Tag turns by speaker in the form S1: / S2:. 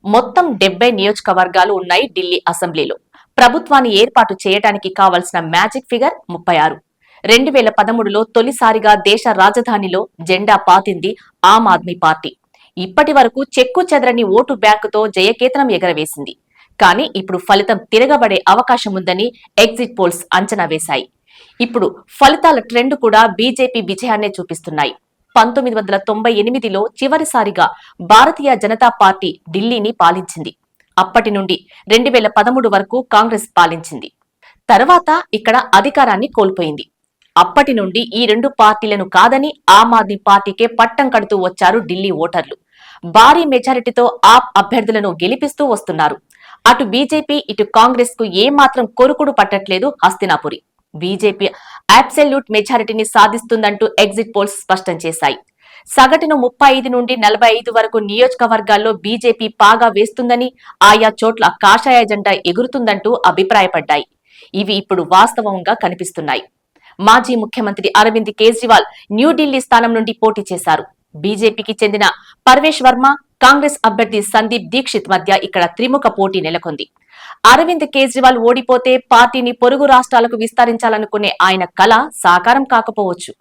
S1: మొత్తం 70 నియోజకవర్గాలు ఉన్నాయి ఢిల్లీ అసెంబ్లీలో. ప్రభుత్వాన్ని ఏర్పాటు చేయడానికి కావలసిన మ్యాజిక్ ఫిగర్ 36. 2013లో తొలిసారిగా దేశ రాజధానిలో జెండా పాతింది ఆమ్ ఆద్మీ పార్టీ. ఇప్పటి వరకు చెక్కు చెదరని ఓటు బ్యాంకుతో జయకేతనం ఎగరవేసింది. కానీ ఇప్పుడు ఫలితం తిరగబడే అవకాశముందని ఎగ్జిట్ పోల్స్ అంచనా వేశాయి. ఇప్పుడు ఫలితాల ట్రెండ్ కూడా బీజేపీ విజయాన్నే చూపిస్తున్నాయి. 1998లో చివరిసారిగా భారతీయ జనతా పార్టీ ఢిల్లీని పాలించింది. అప్పటి నుండి 2013 వరకు కాంగ్రెస్ పాలించింది. తర్వాత ఇక్కడ అధికారాన్ని కోల్పోయింది. అప్పటి నుండి ఈ రెండు పార్టీలను కాదని ఆమ్ ఆద్మీ పార్టీకే పట్టం కడుతూ వచ్చారు ఢిల్లీ ఓటర్లు. భారీ మెజారిటీతో ఆప్ అభ్యర్థులను గెలిపిస్తూ వస్తున్నారు. అటు బీజేపీ ఇటు కాంగ్రెస్ కు ఏమాత్రం కొరుకుడు పట్టట్లేదు హస్తినాపురి. బీజేపీ అబ్సల్యూట్ మెజారిటీని సాధిస్తుందంటూ ఎగ్జిట్ పోల్స్ స్పష్టం చేశాయి. సగటును 35 నుండి 45 వరకు నియోజకవర్గాల్లో బీజేపీ పాగా వేస్తుందని, ఆయా చోట్ల కాషాయ జెండా ఎగురుతుందంటూ అభిప్రాయపడ్డాయి. ఇవి ఇప్పుడు వాస్తవంగా కనిపిస్తున్నాయి. మాజీ ముఖ్యమంత్రి అరవింద్ కేజ్రీవాల్ న్యూఢిల్లీ స్థానం నుండి పోటీ చేశారు. బీజేపీకి చెందిన పర్వేష్ వర్మ, కాంగ్రెస్ అభ్యర్థి సందీప్ దీక్షిత్ మధ్య ఇక్కడ త్రిముఖ పోటీ నెలకొంది. అరవింద్ కేజ్రీవాల్ ఓడిపోతే పార్టీని పొరుగు రాష్ట్రాలకు విస్తరించాలనుకునే ఆయన కల సాకారం కాకపోవచ్చు.